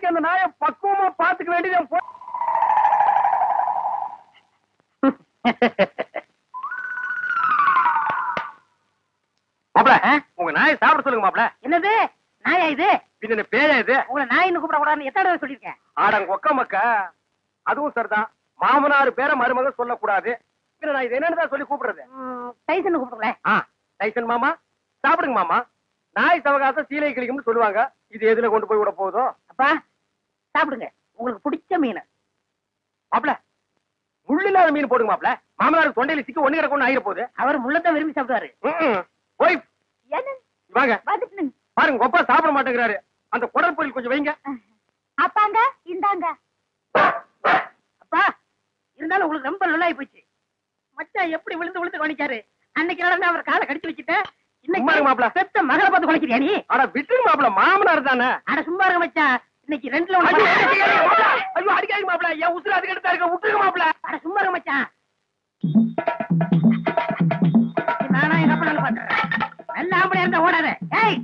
அந்த நாயை பக்குவமா பாத்துக்க வேண்டியது மாப்ள. உங்க நாயை சாப்பிட சொல்லுங்க மாப்ள. என்னது நாயா இது? பின்ன பேயா இது? உங்களை நாயின்னு கூப்பிட கூடாதுன்னு எத்தனை தடவை சொல்லிருக்கேன்? ஆடங்க ஒக்க மக்க. அதுவும் சரிதான். மாமனார் பேரை மருமக சொல்லக்கூடாது. நான் இது என்னன்னு சொல்லி கூப்பிடுறது? டைசன் கூப்பிடுங்களேன். டைசன் மாமா சாப்பிடுங்க மாமா. நாய் சவகாசம் சீலை கிளிக்கும்னு சொல்லுவாங்க. இது எதுல கொண்டு போய் விட போதோ? அப்பா சாப்பிடுங்க, உங்களுக்கு பிடிச்ச மீன். மாப்ள முள்ளில்லாத மீன் போடுங்க மாப்ள. மாமனார் தொண்டையில சிக்க ஒண்ணு கிடக்கும் ஆயிர போகுது. அவர் முள்ளத்தான் விரும்பி சாப்பிடுவாரு. போய் வாங்க வந்துட்டு பாருங்க. கொப்பா சாப்பிட மாட்டேங்கிறாரு. அந்த குடல் பொரியல் கொஞ்சம் வைங்க. அப்பாங்க இந்தாங்க. அப்பா இருந்தாலும் உங்களுக்கு ரொம்ப நல்லாயி போச்சு. மச்சான் எப்படி விழுந்து விழுந்து கவனிச்சாரு. அன்னைக்கு நடந்து அவர் காலை கடிச்சு வச்சுட்டேன். இன்னைக்கு மாப்ள பெத்த மகளை பார்த்து குலைக்கிறியா நீ? அட விட்டுருங்க மாப்ள, மாமனார் தானே. அட சும்மா இருக்க மச்சான். இன்னைக்கு ரெண்டுல ஒண்ணு. ஐயோ அடிக்காதீங்க மாப்ள. என் உசுறு அதுக்கு எடுத்தா இருக்க. விட்டுருங்க மாப்ள. அட சும்மா இருக்க மச்சான். நானா என்ன பண்ணாலும் பண்றேன். நல்ல ஆம்பளை இருந்தா ஓடாத. ஏய்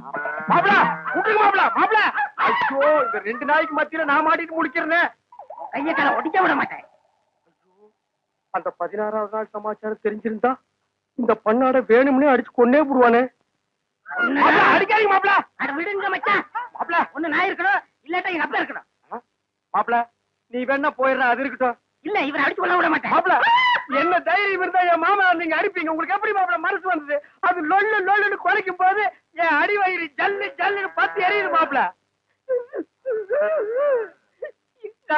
மாப்ள விட்டுருங்க மாப்ள. மாப்ள ஐயோ இந்த ரெண்டு நாய்க்கு மத்தியில நான் மாட்டிட்டு முடிக்கிறேன். கைய கால ஒடிக்க விட மாட்டேன். அந்த 16வது நாள் சமாச்சாரம் தெரிஞ்சிருந்தா இந்த பண்ணாட வேணும்னே அடிச்சு கொன்னே போடுவானே. அடிக்காதீங்க மாப்ள. அட விடுங்க மச்சான். மாப்ள ஒண்ணு நான் இருக்கணும், இல்லாட்டா எங்க அப்பா இருக்கணும். மாப்ள நீ வேணா போயிடுற. அது இருக்கட்டும். இல்ல இவரை அடிச்சு கொள்ள விட மாட்டேன். மாப்ள என்ன தைரியம் இருந்தா என் மாமா நீங்க அடிப்பீங்க. உங்களுக்கு எப்படி மாப்ள மனசு வந்தது? அது லொல்லு லொல்லுன்னு குலைக்கும் போது என் அடி வயிறு ஜல்லு ஜல்லுன்னு பத்தி எரியுது மாப்ள.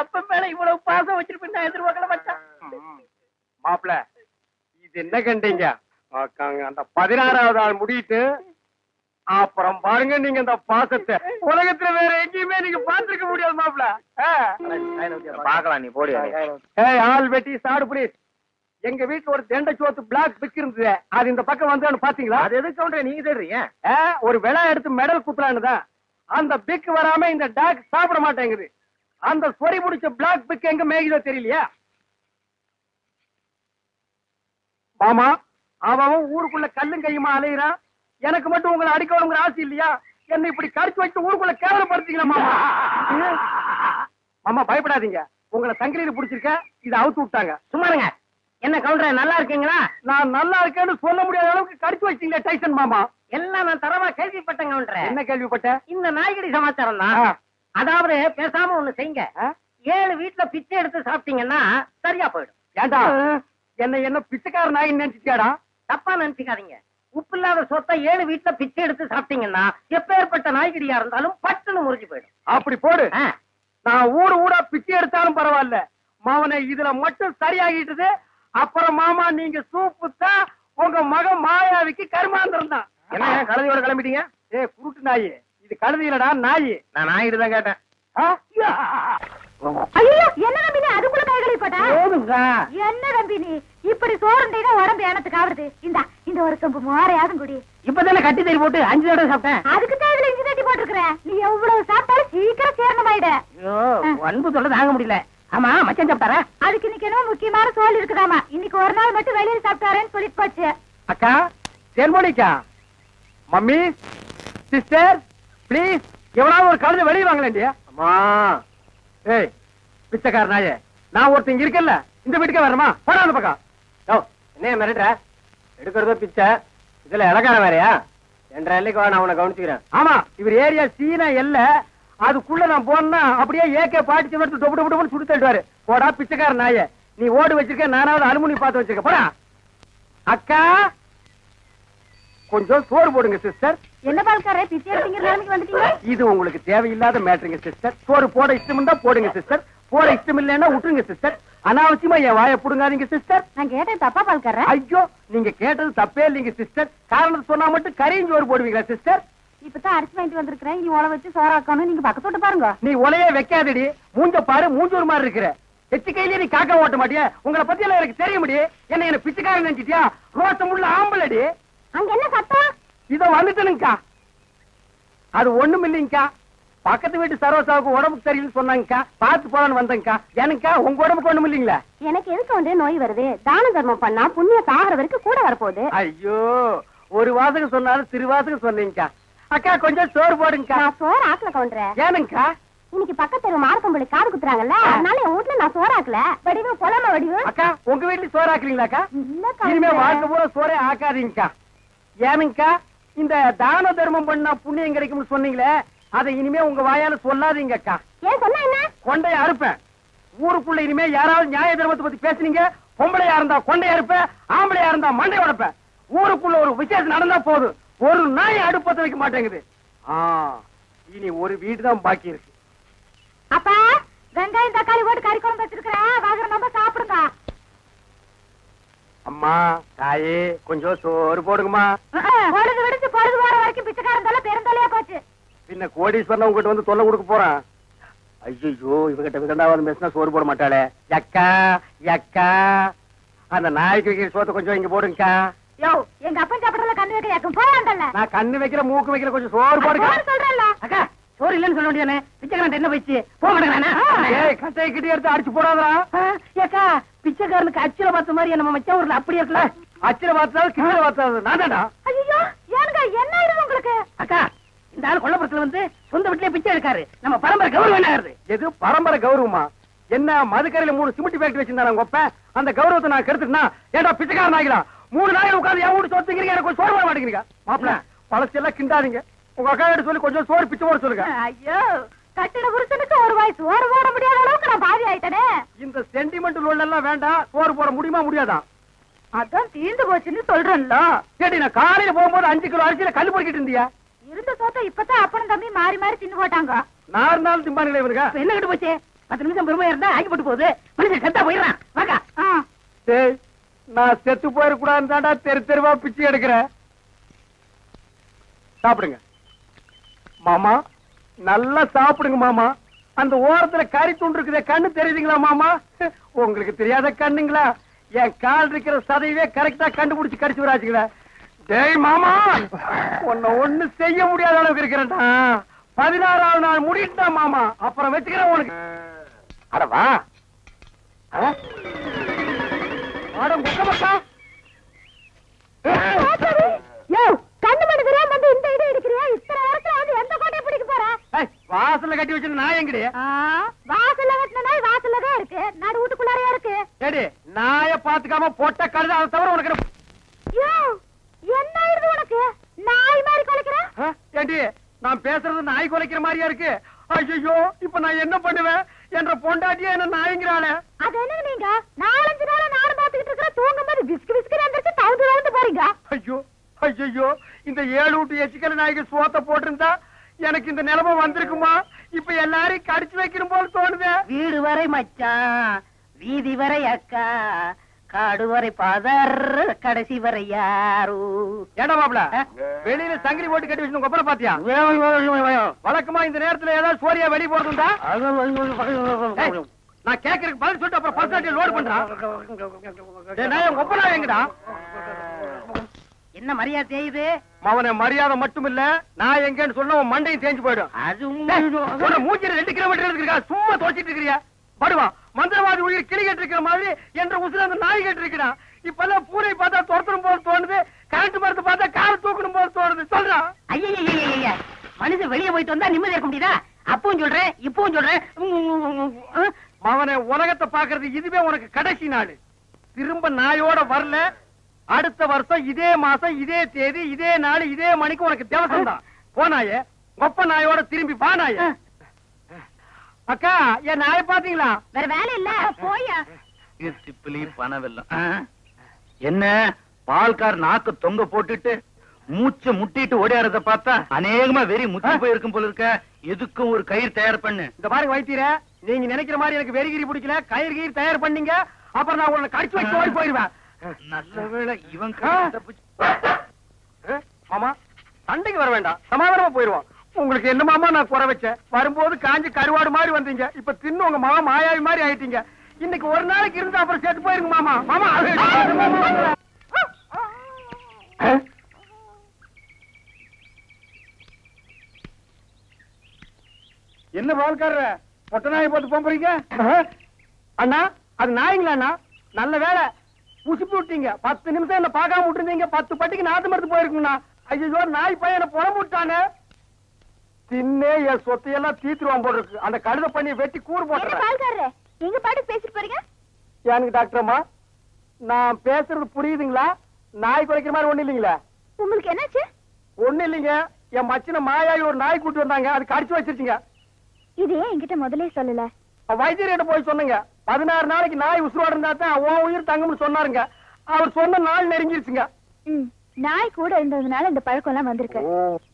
அப்ப மேல இவ்வளவு பாசம் வச்சிருப்பேன் நான் எதிர்பார்க்கல மச்சான். மாப்ள இது என்ன கண்டீங்க? அந்த 16வது ஆள் முடியிட்டு அப்புறம் பாருங்க நீங்க இந்த பாசத்தை உலகத்துல வேற எங்கேயுமே நீங்க பாத்துருக்க முடியாது மாப்ள. பாக்கலாம், நீ போடி. ஆள் வெட்டி சாடு புரியுது. எங்க வீட்டுல ஒரு தெண்டை சோத்து பிளாக் பிக் இருந்தது. அது இந்த பக்கம் வந்து பாத்தீங்களா? அது எதுக்கு சொல்ற நீங்க தெரியுங்க? ஒரு விலை எடுத்து மெடல் குத்துலான்னுதான். அந்த பிக் வராம இந்த டாக் சாப்பிட மாட்டேங்குது. அந்த சொறி முடிச்ச பிளாக் பிக் எங்க மேய்தோ தெரியலையா? மாமா அவன் ஊருக்குள்ள கல்லும் கையுமா அலையிறான். எனக்கு மட்டும் உங்களை அடிக்கணுங்கிற ஆசை இல்லையா? என்ன இப்படி கடிச்சு வச்சு ஊருக்குள்ள கேவலப்படுத்தீங்களா மாமா? மாமா பயப்படாதீங்க. உங்களை சங்கிலியில புடிச்சிருக்க. இதை அவுத்து விட்டாங்க. சும்மாருங்க. என்ன கவுண்டர நல்லா இருக்கீங்களா? நான் நல்லா இருக்கேன்னு சொல்ல முடியாத அளவுக்கு கடிச்சு வச்சீங்களே டைசன் மாமா. எல்லாம் நான் தரவா கேள்விப்பட்டேன் கவுண்டர. என்ன கேள்விப்பட்ட? இந்த நாய்கடி சமாச்சாரம் தான். அதாவது பேசாம ஒண்ணு செய்யுங்க. 7 வீட்டுல பிச்சை எடுத்து சாப்பிட்டீங்கன்னா சரியா போயிடும். ஏண்டா என்ன பிச்சைக்கார நாய் நினைச்சிட்டியாடா? தப்பா நினைச்சுக்காதீங்க. உப்பு இல்லாத சொத்தை 7 வீட்டுல பிச்சை எடுத்து சாப்பிட்டீங்கன்னா எப்பேற்பட்ட நாய்கடியா இருந்தாலும் பட்டுன்னு முறிஞ்சு போயிடும். அப்படி போடு. நான் ஊடா பிச்சை எடுத்தாலும் பரவாயில்ல. மாவனை இதுல மட்டும் சரியாகிட்டுது. அப்புறம் மாமா நீங்க சூப்பு தான் உங்க மகன் மாயாவிக்கு கருமாந்திரம் தான். என்ன கழுதையோட கிளம்பிட்டீங்க? குருட்டு நாய் இது. கழுதி இல்லடா நாய். நான் நாயிட்டு தான் கேட்டேன். ஐயோ என்ன நம்பினி அதுக்குள்ள கைகளை போட்டா? என்ன நம்பினி இப்படி சோறுண்டா உடம்பு எனத்துக்கு ஆகுது. இந்த ஒரு சொம்பு மோரையாதும் குடி. இப்பதானே கட்டி தறி போட்டு 5 தடவை சாப்பிட்டேன். அதுக்கு தேவையில்ல இஞ்சி தட்டி போட்டுருக்க. நீ எவ்வளவு சாப்பிட்டாலும் சீக்கிரம் சேரணமாயிட. அன்பு சொல்ல தாங்க முடியல. ஆமா மச்சான் சாப்பிட்டாரா? அதுக்கு இன்னைக்கு என்ன முக்கியமான சோல் இருக்குதாமா. இன்னைக்கு ஒரு நாள் மட்டும் வெளியில சாப்பிட்டாரேன்னு சொல்லிட்டு போச்சு. அக்கா செல்மோனிக்கா மம்மி சிஸ்டர் பிளீஸ் எவ்வளவு ஒரு கழுதை வெளியே வாங்கலேண்டியா? அம்மா ஏய் பிச்சைக்கார நாயே, நான் ஒருத்தங்க இருக்கல இந்த வீட்டுக்கே வரமா? போடா அந்த பக்கம். என்ன மிரட்டுற? எடுக்கிறதோ பிச்சை, இதுல இலக்கார வேறையா? 2 எல்லைக்கு வா, நான் உன்னை கவனிச்சுக்கிறேன். ஆமா இவர் ஏரியா சீனா எல்ல. அதுக்குள்ள நான் போனா அப்படியே ஏகே பாட்டி எடுத்து டொப்பு டொப்பு டொப்புன்னு சுட்டு தள்ளுவாரு. போடா பிச்சைக்கார நாயே, நீ ஓடு வச்சிருக்க, நானாவது அலுமினி பார்த்து வச்சிருக்க. போடா. அக்கா கொஞ்சம் சோறு போடுங்க சிஸ்டர். என்ன பால்காரே பிச்சை எடுத்தீங்க நிலைமைக்கு வந்துட்டீங்க? இது உங்களுக்கு தேவையில்லாத மேட்டருங்க சிஸ்டர். சோறு போட இஷ்டம் தான் போடுங்க சிஸ்டர். போட இஷ்டம் இல்லைன்னா விட்டுருங்க சிஸ்டர். அனாவசியமா என் வாயை புடுங்காதீங்க சிஸ்டர். நான் கேட்டேன் தப்பா பால்காரே? ஐயோ நீங்க கேட்டது தப்பே இல்லைங்க சிஸ்டர். காரணம் சொன்னா மட்டும் கரையும் சோறு போடுவீங்களா சிஸ்டர்? இப்பதான் அரிசி வாங்கிட்டு வந்திருக்கிறேன். இனி உழ வச்சு சோறாக்கணும். நீங்க பக்கத்தோட்டு பாருங்க. நீ உலையே வைக்காதடி. மூஞ்ச பாரு, மூஞ்சூர் மாதிரி இருக்கிற. எச்சு கையிலே நீ காக்க ஓட்ட மாட்டியா? உங்களை பத்தி எல்லாம் எனக்கு தெரிய முடியும். என்ன பிச்சைக்காரன் நினைச்சிட்டியா? ரோசம் உள்ள ஆம்பளடி. அங்க என்ன சத்தம்? இதோ வந்துட்டனுங்கக்கா. அது ஒண்ணும் இல்லைங்கக்கா. பக்கத்து வீட்டு சரோசாவுக்கு உடம்புக்கு சரியில்லைன்னு சொன்னாங்கக்கா. பார்த்து போலான்னு வந்தேங்கக்கா. எனக்கா உங்க உடம்புக்கு ஒண்ணும் இல்லைங்களா? எனக்கு எதுக்கு வந்து நோய் வருது? தான தர்மம் பண்ணா புண்ணிய சாகர வரைக்கும் கூட வரப்போகுது. ஐயோ ஒரு வாசகம் சொன்னாலும் திருவாசகம் சொன்னீங்கக்கா. அக்கா கொஞ்சம் சோறு போடுங்கக்கா. நான் சோறு ஆக்கல கவுண்டர. ஏனுங்கக்கா? இன்னைக்கு பக்கத்துல மாரப்பம்பளி காது குத்துறாங்கல்ல அதனால என் வீட்டுல நான் சோறாக்கல வடிவு பொலாம வடிவு அக்கா உங்க வீட்டுல சோறு ஆக்குறீங்களாக்கா இல்லக்கா இனிமே வாழ்க்கை பூரா சோறே ஆக்காதீங்கக்கா ஏனுங்கக்கா இந்த தான தர்மம் பண்ணா புண்ணியம் கிடைக்கும்னு சொன்னீங்களே அதை இனிமே உங்க வாயால சொல்லாதீங்க அக்கா ஏன் சொன்னா என்ன கொண்டைய அறுப்பேன் ஊருக்குள்ள இனிமே யாராவது நியாய தர்மத்தை பத்தி பேசுனீங்க பொம்பளையா இருந்தா கொண்டைய அறுப்பேன் ஆம்பளையா இருந்தா மண்டை உடைப்பேன் ஊருக்குள்ள ஒரு விசேஷம் நடந்தா போதும் ஒரு நாய் அடுப்பத்த வைக்க மாட்டேங்குது இனி ஒரு வீடு தான் பாக்கி இருக்கு அப்பா வெங்காயம் தக்காளி போட்டு கறி குழம்பு வச்சிருக்கிறேன் வாங்குற நம்ம சாப்பிடுங்க அம்மா தாயே கொஞ்சம் சோறு போடுங்கம்மா பொழுது விடுச்சு பொழுது போற வரைக்கும் பிச்சைக்காரன் தொல்லை பெருந்தொல்லையா போச்சு பின்ன கோடீஸ்வரன் உங்ககிட்ட வந்து தொல்லை கொடுக்க போறான் ஐயோ இவகிட்ட விதண்டாவது பேசினா சோறு போட மாட்டாளே யக்கா யக்கா அந்த நாய்க்கு வைக்கிற சோத்தை கொஞ்சம் இங்க போடுங்கக்கா யோ எங்க அப்பன் சாப்பிடறதுல கண்ணு வைக்க யாக்கும் போவாண்டல்ல நான் கண்ணு வைக்கிற மூக்கு வைக்கிற கொஞ்சம் சோறு போடுங்க சொல்றேன்ல அக்கா சோறு இல்லன்னு சொல்ல வேண்டியதானே பிச்சைக்காரன் என்ன போயிடுச்சு போக மாட்டேங்கிறானா ஏய் கட்டையை கிட்டி எடுத்து அடிச்சு போடாதா ஏக்கா பிச்சைக்காரனுக்கு அச்சுல பார்த்த மாதிரி நம்ம மச்ச ஊர்ல அப்படி இருக்கல அச்சில பார்த்தாலும் கிட்ட பார்த்தாலும் நான் தான்டா ஐயோ ஏனுங்க என்ன ஆயிடுது உங்களுக்கு அக்கா இந்த ஆள் கொல்லப்புறத்துல வந்து சொந்த வீட்லயே பிச்சை எடுக்காரு நம்ம பரம்பரை கௌரவம் என்ன ஆகுது எது பரம்பரை கௌரவமா என்ன மதுக்கரையில 3 சிமெண்ட் ஃபேக்டரி வச்சிருந்தாங்க உங்க அப்ப அந்த கௌரவத்தை நான் கெடுத்துட்டா ஏடா பிச்சைக்காரன் ஆகிடா 3 நாள் உட்கார்ந்து என் வீட்டு சொத்துக்கிறீங்க எனக்கு சோறு போட மாட்டேங்கிறீங்க மாப்பிள்ள பழசெல்லாம் கிண்டாதீங்க உங்க அக்கா கிட்ட சொல்லி கொஞ்சம் சோறு பிச்சை போட சொல்லுங்க ஐயோ கட்டின புருஷனுக்கு ஒரு வாய் சோறு போட முடியாத அளவுக்கு நான் பாதி ஆயிட்டனே இந்த சென்டிமெண்ட் லோன் எல்லாம் வேண்டாம் சோறு போட முடியுமா முடியாதா அதான் தீர்ந்து போச்சுன்னு சொல்றேன்ல கேட்டி நான் காலையில போகும்போது 5 கிலோ அரிசியில கல் பொறுக்கிட்டு இருந்தியா இருந்த சோத்தை இப்பதான் அப்பனும் தம்பி மாறி மாறி தின்னு போட்டாங்க நான் இருந்தாலும் திம்பானுங்களே இவனுங்க இப்ப என்ன கிட்ட போச்சு 10 நிமிஷம் பெருமையா இருந்தா ஆக்கி போட்டு போகுது மனுஷன் செத்தா போயிடுறான் வாக்கா டேய் நான் செத்து போயிடக்கூடாதுன்னு தாண்டா தெருவா பிச்சை எடுக்கிறேன் சாப்பிடுங்க மாமா நல்லா சாப்பிடுங்க மாமா அந்த ஓரத்துல கறி துண்டு இருக்குதே கண்ணு தெரியுதுங்களா மாமா உங்களுக்கு தெரியாத கண்ணுங்களா என் கால் இருக்கிற சதையவே கரெக்டா கண்டுபிடிச்சு கடிச்சு வராச்சுங்களா டேய் மாமா உன்னை ஒண்ணு செய்ய முடியாத அளவுக்கு இருக்கிறேன்டா 16வது நாள் முடிட்டா மாமா அப்புறம் வச்சுக்கிறேன் உனக்கு அடவா கண்ணு மணி தெரியாம வந்து இந்த இடம் எடுக்கிறியா இத்தனை நேரத்துல வந்து எந்த கோட்டையை பிடிக்க போற வாசல்ல கட்டி வச்சு நான் எங்கடி வாசல்ல கட்டின நாய் வாசல்ல தான் இருக்கு நடு வீட்டுக்குள்ளாரையா இருக்கு ஏடி நாய பாத்துக்காம போட்ட கழுத அதை தவிர உனக்கு யோ என்ன ஆயிடுது உனக்கு நாய் மாதிரி குலைக்கிற ஏண்டி நான் பேசுறது நாய் குலைக்கிற மாதிரியா இருக்கு ஐயோ இப்ப நான் என்ன பண்ணுவேன் என்ற பொண்டாட்டியே என்ன நாய்ங்கிறாளே அது என்ன நீங்க 4-5 நாளா நானும் பாத்துக்கிட்டு இருக்கிறேன் தூங்கும் போது விஸ்கு விஸ்கு எந்திரிச்சு தவுந்து போறீங்க ஐயோ ஐயோ இந்த 7 வீட்டு எச்சிக்கல நாய்க்கு சோத்த போட்டிருந்தா எனக்கு இந்த நிலைமை வந்திருக்குமா இப்ப எல்லாரையும் கடிச்சு வைக்கணும் போல தோணுது வீடு வரை மச்சான் வீதி வரை அக்கா காடு வரை பாதர் கடைசி வரை யாரு ஏடா மாப்ள வெளியில சங்கிலி போட்டு கட்டி வச்சு கொப்பரை பாத்தியா வழக்கமா இந்த நேரத்துல ஏதாவது சோரியா வெளிய போறதுண்டா நான் கேக்குறதுக்கு பதில் சொல்லிட்டு அப்புறம் பர்சனாலிட்டி லோட் பண்றான் கொப்பரா எங்கடா என்ன மரியாதை செய்யுது அவனை மரியாதை மட்டும் இல்ல நான் எங்கன்னு சொன்ன உன் மண்டையும் தேஞ்சு போயிடும் அது மூஞ்சில 2 கிலோமீட்டர் இருக்கா சும்மா தோச்சிட்டு இருக்கிறியா படுவா மந்திரவாதி உயிர் கிளி கேட்டு இருக்கிற மாதிரி என்ற உசுல அந்த நாய் கேட்டு இருக்கிறா இப்பெல்லாம் பூனை பார்த்தா துரத்தணும் போல தோணுது கரண்ட் மரத்தை பார்த்தா காரை தூக்கணும் போல தோணுது சொல்றான் ஐயா மனுஷன் வெளியே போயிட்டு வந்தா நிம்மதி இருக்க முடியுதா அப்பவும் சொல்றேன் இப்பவும் சொல்றேன் அவனை உலகத்தை பாக்குறது இதுவே உனக்கு கடைசி நாள் திரும்ப நாயோட வரல அடுத்த வருஷம் இதே மாசம் இதே தேதி இதே நாள் இதே மணிக்கு உனக்கு தேவசம் தான் போனாயே கொப்ப நாயோட திரும்பி பானாய அக்கா என் நாய பாத்தீங்களா வேற வேலை இல்ல போயா திப்பிலி பணவெல்லாம் என்ன பால்கார் நாக்கு தொங்க போட்டுட்டு மூச்ச முட்டிட்டு ஓடியாரத பார்த்தா அநேகமா வெறி முத்தி போயிருக்கும் போல இருக்க எதுக்கும் ஒரு கயிறு தயார் பண்ணு இந்த பாருங்க வைத்தீர நீங்க நினைக்கிற மாதிரி எனக்கு வெறிகிரி பிடிக்கல கயிறு கயிறு தயார் பண்ணீங்க அப்புறம் நான் உங்களை கடிச்சு வச்சு ஓடி போயிருவேன் நல்ல வேளை இவன் மாமா சண்டைக்கு வர வேண்டாம் சமாதானமா போயிருவோம் உங்களுக்கு என்ன மாமா நான் குறை வச்சேன் வரும்போது காஞ்சி கருவாடு மாதிரி வந்தீங்க இப்ப தின்னு உங்க மாமா மாயாவி மாதிரி ஆயிட்டீங்க இன்னைக்கு ஒரு நாளைக்கு இருந்து அப்புறம் செத்து போயிருங்க மாமா மாமா என்ன பால்காரர பொட்ட நாயை போட்டு போறீங்க அண்ணா அது நாய்ங்களா அண்ணா நல்ல வேலை புசிப்பு விட்டீங்க 10 நிமிஷம் என்ன பார்க்காம விட்டுருந்தீங்க 10 பட்டிக்கு நாத்து மருந்து போயிருக்குங்கண்ணா ஐயோ நாய் பையனை புறம்பு விட்டானே தின்னே என் சொத்தையெல்லாம் தீத்துருவான் போல இருக்கு. அந்த கழுத பண்ணி வெட்டி கூறு போட்டுறேன். பால்காரரே, எங்க பாட்டுக்கு பேசிட்டு போறீங்க? எனக்கு டாக்டர் அம்மா, நான் பேசுறது புரியுதுங்களா? நாய் குறைக்கிற மாதிரி ஒண்ணு இல்லைங்களா? உங்களுக்கு என்னாச்சு? ஒண்ணு இல்லைங்க, என் மச்சின மாயாயி ஒரு நாய் கூட்டி வந்தாங்க, அது கடிச்சு வச்சிருச்சுங்க. இது ஏன் என்கிட்ட முதல்ல சொல்லல? வைத்தியர்கிட்ட போய் சொன்னங்க. 16 நாளைக்கு நாய் உசுரோட இருந்தா தான் உன் உயிர் தங்கும்னு சொன்னாருங்க. அவர் சொன்ன நாள் நெருங்கிருச்சுங்க. நாய் கூட இருந்ததுனால இந்த பழக்கம் எல்லாம் வந்திருக்கு.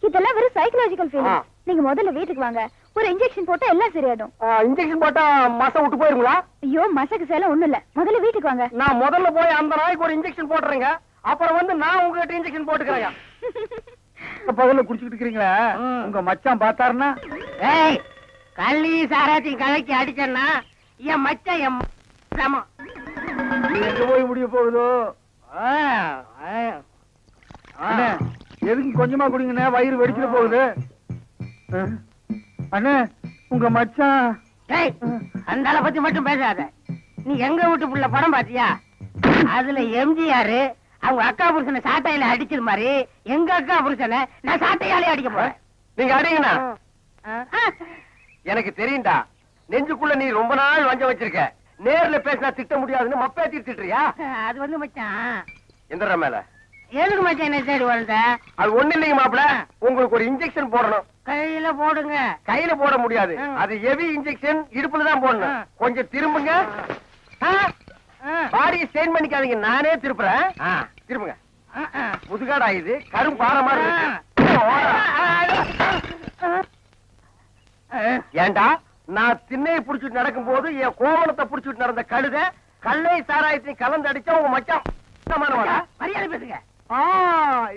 இதெல்லாம் வெறும் சைக்கலாஜிக்கல் ஃபீலிங். நீங்க முதல்ல வீட்டுக்கு வாங்க, ஒரு இன்ஜெக்ஷன் போட்டா எல்லாம் சரியாடும். இன்ஜெக்ஷன் போட்டா மசை விட்டு போயிருங்களா? ஐயோ, மசக்கு சேலம் ஒண்ணும் இல்ல. முதல்ல வீட்டுக்கு வாங்க. நான் முதல்ல போய் அந்த நாய்க்கு ஒரு இன்ஜெக்ஷன் போட்டுறேங்க. அப்புறம் வந்து நான் உங்ககிட்ட இன்ஜெக்ஷன் போட்டுக்கிறேங்க. பகல்ல குடிச்சுக்கிட்டு இருக்கீங்களா? உங்க மச்சான் பார்த்தாருன்னா கள்ளி சாராத்தி கலக்கி அடிச்சேன்னா என் மச்சான் என் சமம். எங்க போய் முடிய போகுதோ? அண்ணே, எதுக்கு கொஞ்சமா குடிங்கண்ணே, வயிறு வெடிச்சிட போகுது. அண்ணே, உங்க மச்சான். அந்த ஆளை பத்தி மட்டும் பேசாத. நீ எங்க வீட்டு புள்ள படம் பாத்தியா? அதுல எம்ஜிஆர் அவங்க அக்கா புருஷனை சாட்டையில அடிச்சது மாதிரி எங்க அக்கா புருஷனை நான் சாட்டையாலே அடிக்க போறேன். நீங்க அடிங்கண்ணா. எனக்கு தெரியும்டா, நெஞ்சுக்குள்ள நீ ரொம்ப நாள் வஞ்சம் வச்சிருக்க. நேர்ல பேசினா திட்ட முடியாதுன்னு மப்பேத்தி திட்டுறியா? அது வந்து மச்சான் எந்திர மேல எதுக்கு மச்சான் என்ன தேடி வந்த? அது ஒண்ணு இல்லைங்க மாப்பிள, உங்களுக்கு ஒரு இன்ஜெக்ஷன் போடணும். கையில போடுங்க. கையில போட முடியாது, அது ஹெவி இன்ஜெக்ஷன், இடுப்புல தான் போடணும். கொஞ்சம் திரும்புங்க. பாடியை ஸ்டெயின் பண்ணிக்காதீங்க, நானே திருப்புறேன். திரும்புங்க. முதுகாடா இது, கரும் பாரமா இருக்கு. ஏண்டா, நான் திண்ணையை புடிச்சிட்டு நடக்கும் போது என் கோவணத்தை புடிச்சிட்டு நடந்த கழுத கல்லை சாராயத்தையும் கலந்து அடிச்சா உங்க மச்சான் மரியாதை பேசுங்க.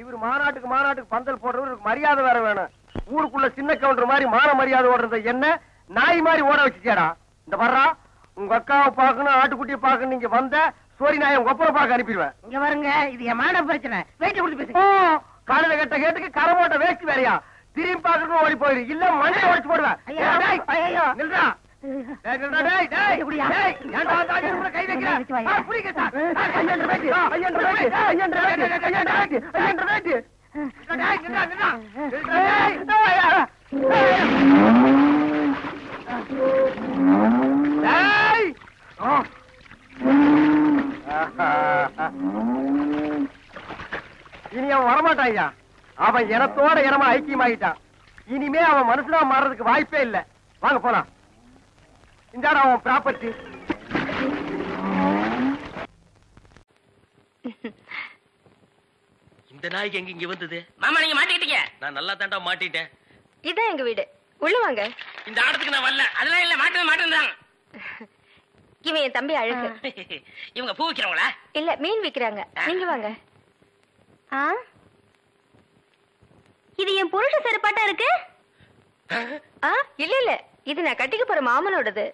இவர் மாநாட்டுக்கு பந்தல் போடுறவருக்கு மரியாதை வேற வேணும். ஊருக்குள்ள சின்ன கவுண்டர் மாதிரி மான மரியாதை ஓடுறத என்ன நாய் மாதிரி ஓட வச்சுச்சேடா. இந்த வர்றா, உங்க அக்காவை பாக்கணும், ஆட்டுக்குட்டியை பாக்கணும். நீங்க வந்த சோரி நாயை உங்க ஒப்பனை பார்க்க அனுப்பிடுவேன். இங்க வருங்க, இது என் மான பிரச்சனை. வெயிட் கொடுத்து பேசுங்க. காலையில கட்ட கேட்டுக்கு கரை போட்ட வேஸ்ட் வேறையா? திரும்பி பாக்குறது ஓடி போயிரு, இல்ல மண்ணை உடைச்சு போடுவேன். நில்றா. கை இனி அவன் வரமாட்டான். அவன் இனத்தோட இனமா ஐக்கியமாயிட்டான். இனிமே அவன் மனுஷனா மாறதுக்கு வாய்ப்பே இல்ல. வாங்க போலாம். இந்த அவன் ப்ராப்பர்ட்டி. இந்த நாய்க்கு எங்க இங்க வந்தது? மாமா நீங்க மாட்டிக்கிட்டீங்க. நான் நல்லா தாண்டா மாட்டிட்டேன். இதான் எங்க வீடு, உள்ள வாங்க. இந்த ஆடத்துக்கு நான் வரல. அதெல்லாம் இல்ல, மாட்டேன். இவன் என் தம்பி அழகு. இவங்க பூ விக்கிறவங்களா? இல்ல, மீன் விக்கிறாங்க. நீங்க வாங்க. இது என் புருஷ செருப்பாட்டா இருக்கு. இல்ல இல்ல, இது நான் கட்டிக்க போற மாமனோடது.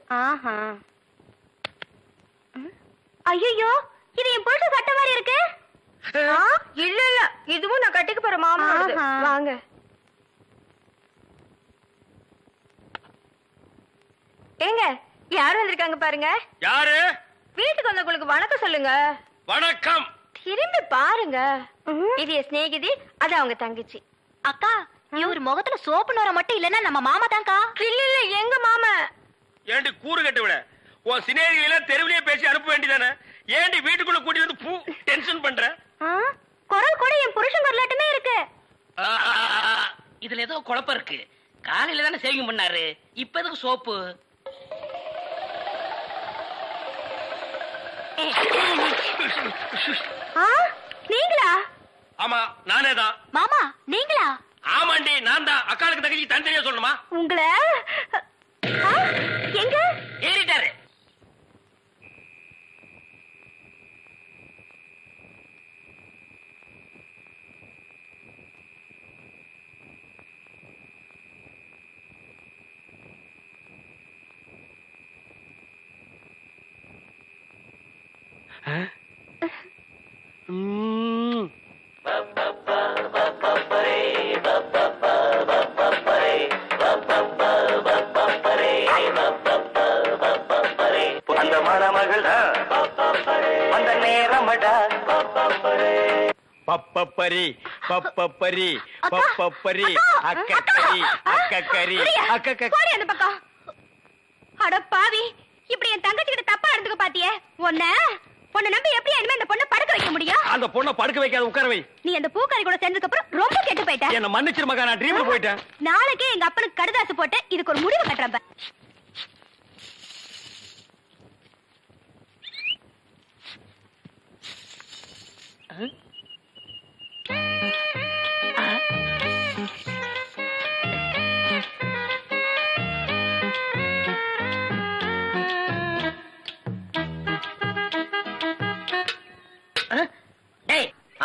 ஐயோ, இது என் புருஷ சட்டை மாதிரி இருக்கு. இல்ல இல்ல, இதுவும் நான் கட்டிக்க போற மாமனோடது. வாங்க. ஏங்க, யாரும் வந்திருக்காங்க பாருங்க. யாரு? வீட்டுக்கு வந்தவங்களுக்கு வணக்கம் சொல்லுங்க. வணக்கம். திரும்பி பாருங்க. இது என் சிநேகிதி, அது அவங்க தங்கச்சி. அக்கா, இவர் முகத்துல சோப்பு நோர மட்டும் இல்லன்னா நம்ம மாமா தான்க்கா. இல்ல இல்ல, எங்க மாமா. ஏண்டி கூறு கட்டு விட, உன் சினேகிகளை தெருவிலேயே பேசி அனுப்ப வேண்டியதானே? ஏண்டி வீட்டுக்குள்ள கூட்டி வந்து பூ டென்ஷன் பண்ற? குரல் கூட என் புருஷன் குரலாட்டமே இருக்கு. இதுல ஏதோ குழப்பம் இருக்கு. காலையில தானே சேவிங் பண்ணாரு, இப்ப எதுக்கு சோப்பு? நீங்களா? ஆமா, நானே தான். மாமா நீங்களா? ஆமாண்டி, நான் தான். அக்காளுக்கு தங்கச்சி தனித்தனியா சொல்லணுமா? உங்களை எங்க ஏறிட்டாரு. அந்த மணமகள் அந்த நேரமடா பப்பப்பரி பப்பரி பப்பரி அக்கக்கரி அக்கக்கரி போடி அந்த பக்கம். அட பாவி, இப்படி என் தங்கச்சி கிட்ட தப்பா நடந்துக்க பாத்தியே. உன்னை நம்பி எப்படி இனிமே இந்த பொண்ணை படுக்க வைக்க முடியும்? அந்த பொண்ணை படுக்க வைக்காத, உட்கார வை. நீ அந்த பூக்காரி கூட சேர்ந்ததுக்கு அப்புறம் ரொம்ப கெட்டு போயிட்ட. என்ன மன்னிச்சிரு மகா, நான் ட்ரீம்ல போயிட்டேன். நாளைக்கே எங்க அப்பனுக்கு கடுதாசு போட்டு இதுக்கு ஒரு முடிவு கட்டுறப்ப.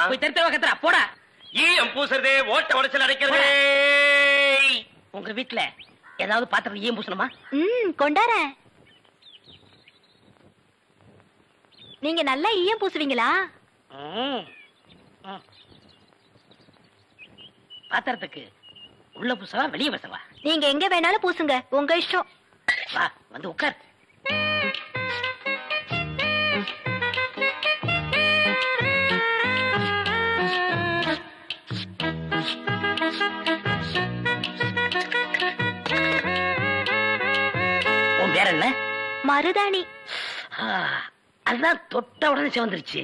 போய் தெருத்தவ கத்துறா போடா. ஈயம் பூசுறதே, ஓட்ட உடைச்சல் அடைக்கிறதே. உங்க வீட்டுல ஏதாவது பாத்திரம் ஈயம் பூசணுமா? கொண்டாரேன். நீங்க நல்லா ஈயம் பூசுவீங்களா? பாத்திரத்துக்கு உள்ள பூசவா வெளியே பூசவா? நீங்க எங்க வேணாலும் பூசுங்க, உங்க இஷ்டம். வா வந்து உட்கார். உன் பேர் என்ன? மருதாணி. அதுதான் தொட்ட உடனே சிவந்துருச்சு.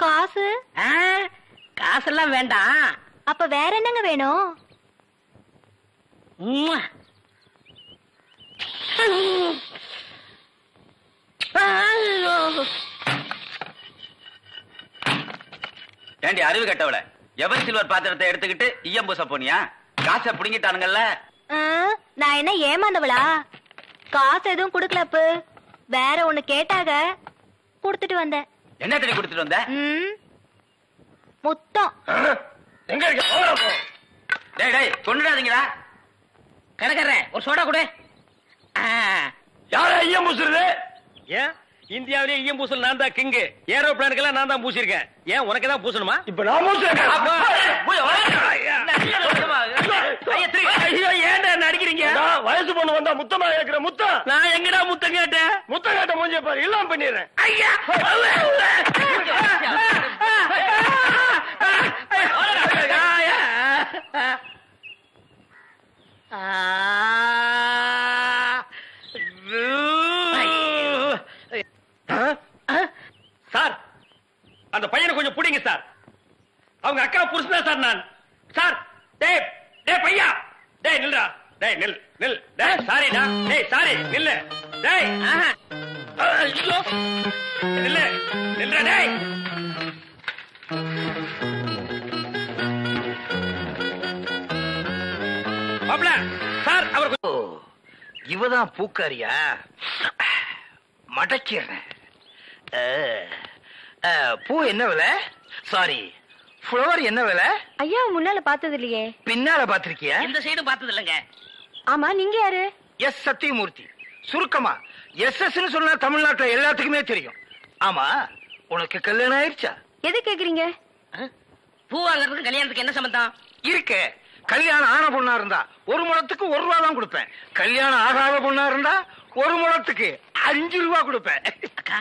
காசு? காசெல்லாம் வேண்டாம். அப்ப வேற என்னங்க வேணும்? ஏண்டி அறிவு கட்டவள, எவர் சில்வர் பாத்திரத்தை எடுத்துக்கிட்டு ஈயம் பூச போனியா? காசை புடுங்கிட்டானுங்கல்ல. நான் என்ன ஏமாந்தவளா? காசு எதுவும் குடுக்கலப்பு, வேற ஒண்ணு கேட்டாக குடுத்துட்டு வந்தேன். என்ன தண்ணி கொடுத்துட்டு வந்த? முத்தம். எங்க இருக்க? டேய் டேய் கொண்டுடாதீங்களா. கடைக்கார ஒரு சோடா கொடு. யார ஈயம் பூசுறது? ஏன் இந்தியாவிலேயே ஈயம் பூசல் நான் தான் கிங்கு. ஏரோப்ளானுக்கெல்லாம் நான் தான் பூசிருக்கேன். ஏன் உனக்கு தான் பூசணுமா? இப்ப நான் ஏன்டா நடிக்கிறீங்க? வயசு பொண்ணு வந்தா முத்தமா கேக்குற முத்தம். நான் எங்கடா முத்தம் கேட்டேன்? முத்தம் கேட்ட மூஞ்சிய பாரு, இல்லாம பண்ணிடுறேன். ஐயா சார், அந்த பையனை கொஞ்சம் புடிங்க சார். அவங்க அக்கா புருஷனா சார் நான். சார் டேய் டேய் பையா, டேய் நில்றா, டேய் நில் நில், டேய் சாரிடா, டேய் சாரி நில்லு, டேய் ஐயோ நில்லு நில்றா டேய். மாப்ள சார், அவர் இவதான் பூக்காரியா? மடக்கிறேன். பூ என்ன விலை? சாரி, ஃப்ளவர் என்ன விலை? ஐயா முன்னால பார்த்தது இல்லையே. பின்னால பாத்திருக்கியா? இந்த சைடும் பார்த்தது இல்லங்க. ஆமா, நீங்க யாரு? எஸ் சத்தியமூர்த்தி. சுருக்கமா எஸ் சொன்னா தமிழ்நாட்டுல எல்லாத்துக்குமே தெரியும். ஆமா, உனக்கு கல்யாணம் ஆயிடுச்சா? எது கேக்குறீங்க? பூ வாங்கறதுக்கு கல்யாணத்துக்கு என்ன சம்பந்தம் இருக்கு? கல்யாணம் ஆன பொண்ணா இருந்தா 1 முழத்துக்கு 1 ரூபா தான் கொடுப்பேன். கல்யாணம் ஆகாத பொண்ணா இருந்தா 1 முழத்துக்கு 5 ரூபா கொடுப்பேன். அக்கா,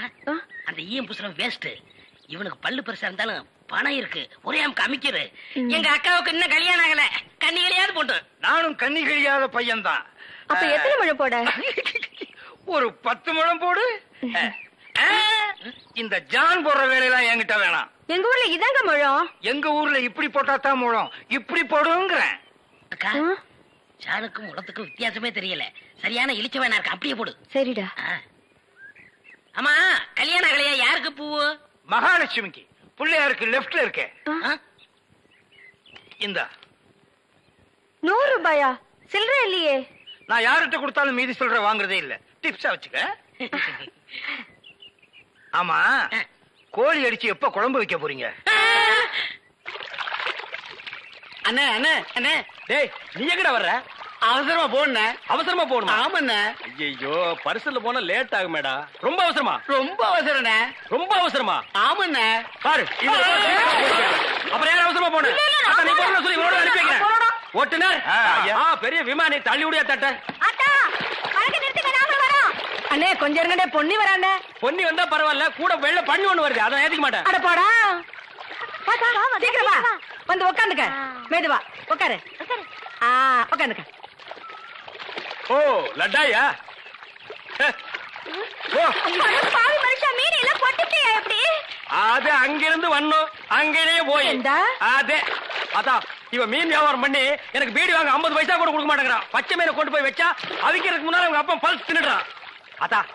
அந்த ஈயம் பூசணம் வேஸ்ட். இவனுக்கு பல்லு பெருசா இருந்தாலும் பணம் இருக்கு, ஒரே அமுக்கு அமைக்கிறது. எங்க அக்காவுக்கு இன்னும் கல்யாணம் ஆகல, கண்ணிகளையாவது போட்டு. நானும் கண்ணி கழியாத பையன் தான். அப்ப எத்தனை முழம் போட? ஒரு 10 முழம் போடு. இந்த ஜான் போடுற வேலையெல்லாம் என்கிட்ட வேணாம். எங்க ஊர்ல இதாங்க முழம். எங்க ஊர்ல இப்படி போட்டா தான் முழம், இப்படி போடுங்கிறேன். அக்கா, ஜானுக்கும் முளத்துக்கும் வித்தியாசமே தெரியல. சரியான இழிச்ச வேணா இருக்கு, அப்படியே போடு. சரிடா. ஆமா, கல்யாணம் ஆகலையா? யாருக்கு பூவு? மகாலட்சுமிக்கு. பிள்ளையாருக்கு லெப்ட்ல இருக்கே. இந்த 100 ரூபாயா? சில்லறை இல்லையே. நான் யார்கிட்ட கொடுத்தாலும் மீதி சொல்ற வாங்குறதே இல்ல, டிப்ஸா வச்சுக்க. ஆமா, கோழி அடிச்சு எப்ப குழம்பு வைக்க போறீங்க? அண்ணே அண்ணே அண்ணே, டேய் நீ எங்கடா வர்ற? அவசரமா போன. அவசரமா போகணுமா? ஆமாண்ணே. ஐயோ, பரிசல்ல போனா லேட் ஆகுமேடா. ரொம்ப அவசரமா? ரொம்ப அவசரண்ணே. ரொம்ப அவசரமா? ஆமாண்ணே. பாரு, அப்புறம் யாரும் அவசரமா போன? நீ போன சொல்லி இவரோட அனுப்பி வைக்கிறேன். ஓட்டுனர், பெரிய விமானி தள்ளி விடியா தட்ட. அண்ணே கொஞ்சம் இருங்கடே, பொன்னி வரானே. பொன்னி வந்தா பரவாயில்ல, கூட வெள்ள பண்ணி ஒண்ணு வருது, அதை ஏத்துக்க மாட்டேன். அட போடா, சீக்கிரம் வா. வந்து உட்காந்துக்க. மெதுவா உட்காரு. உட்காந்துக்க. ஓ லட்டாயா? பாவி மனுஷா, மீன் எல்லாம் கொட்டிட்டியா எப்படி? அது அங்கிருந்து வந்தோம், அங்கேயே போய் அதே அதான் இவன் மீன் வியாபாரம் பண்ணி எனக்கு பீடி வாங்க 50 பைசா கூட கொடுக்க மாட்டேங்கிறான். பச்சை மீனை கொண்டு போய் வச்சா அவிக்கிறதுக்கு முன்னால அவங்க அப்பா பல்ஸ் தின்னுடுறான். அதான்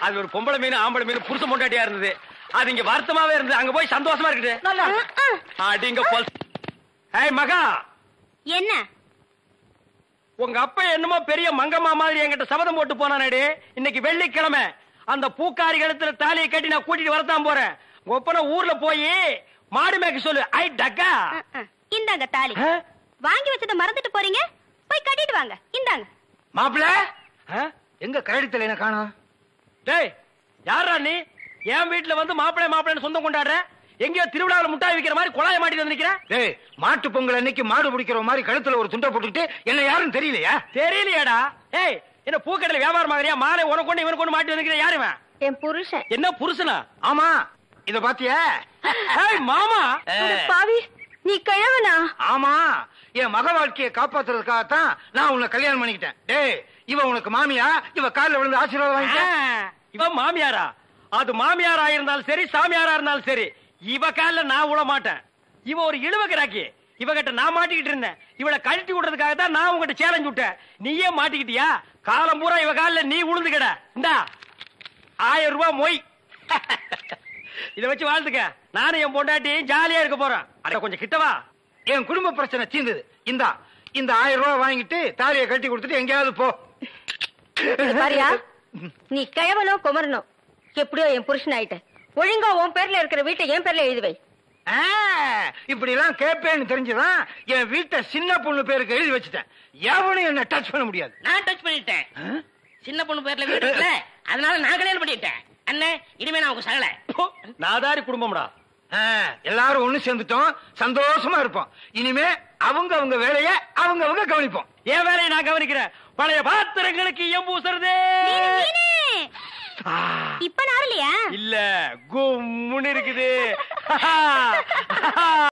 அது ஒரு பொம்பளை மீன் ஆம்பளை மீன் புருஷ மொண்டாட்டியா இருந்தது. அது இங்க வருத்தமாவே இருந்தது. அங்க போய் சந்தோஷமா இருக்குது. அடிங்க பல்ஸ். ஏய் மகா, என்ன உங்க அப்பா என்னமோ பெரிய மங்கம்மா மாதிரி என்கிட்ட சபதம் போட்டு போனானே. இன்னைக்கு வெள்ளிக்கிழமை அந்த பூக்காரி கழுத்துல தாலியை கட்டி நான் கூட்டிட்டு வரத்தான் போறேன். ஒப்பன ஊர்ல போய் மாடு மேய்க்க சொல்லு. ஐ டக்கா, இந்தாங்க தாலி. வாங்கி வச்சத மறந்துட்டு போறீங்க, போய் கட்டிட்டு வாங்க. இந்தாங்க. மாப்பிள எங்க கரடித்தல என்ன காணோம்? டேய் யாரா நீ? என் வீட்டுல வந்து மாப்பிள்ளை மாப்பிள்ளைன்னு சொந்தம் கொண்டாடுற? எங்கேயோ திருவிழாவில் முட்டாய் விக்கிற மாதிரி குழாய மாட்டி வந்திருக்கிற. டேய், மாட்டு பொங்கல் அன்னைக்கு மாடு பிடிக்கிற மாதிரி கழுத்துல ஒரு துண்டை போட்டுக்கிட்டு என்ன யாரும் தெரியலையா? தெரியலையாடா? ஏய், என்ன பூக்கடையில வியாபாரம் மாதிரியா மாலை உனக்கு கொண்டு இவனுக்கு கொண்டு மாட்டி வந்திருக்கிற? யாருவன்? என் புருஷன். என்ன புருஷனா? ஆமா, இத பாத்தியா? ஏய் மாமா, பாவி நீ கிழவனா? ஆமா, என் மக வாழ்க்கையை காப்பாத்துறதுக்காகத்தான் நான் உன்னை கல்யாணம் பண்ணிக்கிட்டேன். டேய், இவ உனக்கு மாமியா? இவ காலில் விழுந்து ஆசீர்வாதம் வாங்கிக்க. இவன் மாமியாரா? அது மாமியாரா இருந்தாலும் சரி, சாமியாரா இருந்தாலும் சரி, இவ கால நான் விட மாட்டேன். இவ ஒரு இழுவக்கிறாக்கி. இவகிட்ட நான் மாட்டிக்கிட்டு இருந்தேன். இவளை கழட்டி விடுறதுக்காக தான் நான் உங்ககிட்ட சேலஞ்ச் விட்டேன். நீயே மாட்டிக்கிட்டியா? காலம் பூரா இவ கால நீ உளுந்து கிட. இந்தா 1000 ரூபாய் மொய். இத வச்சு வாழ்ந்துக்க. நானும் என் பொண்டாட்டி ஜாலியா இருக்க போறேன். அட கொஞ்சம் கிட்டவா. என் குடும்ப பிரச்சனை தீர்ந்தது. இந்த 1000 ரூபாய் வாங்கிட்டு தாலியை கட்டி கொடுத்துட்டு எங்கேயாவது போ. பாரியா, நீ கிழவனோ குமரனோ எப்படியோ என் புருஷன் ஆயிட்ட. ஒழுங்கா உன் பேர்ல இருக்கிற வீட்டை என் பேர்ல எழுதுவை. இப்படி எல்லாம் கேட்பேன்னு தெரிஞ்சுதான் என் வீட்டை சின்ன பொண்ணு பேருக்கு எழுதி வச்சுட்டேன். எவனும் என்ன டச் பண்ண முடியாது. நான் டச் பண்ணிட்டேன். சின்ன பொண்ணு பேர்ல வீடு இருக்குல்ல, அதனால நான் கல்யாணம் பண்ணிட்டேன். அண்ணே, இனிமே நான் உங்க சகல. நாதாரி குடும்பம்டா. எல்லாரும் ஒண்ணு சேர்ந்துட்டோம், சந்தோஷமா இருப்போம். இனிமே அவங்க வேலைய அவங்க கவனிப்போம். என் வேலையை நான் கவனிக்கிறேன். பழைய பாத்திரங்களுக்கு எம்பூசுறதே. இப்ப நாரலையா? இல்ல, கும்முன்னு இருக்குது.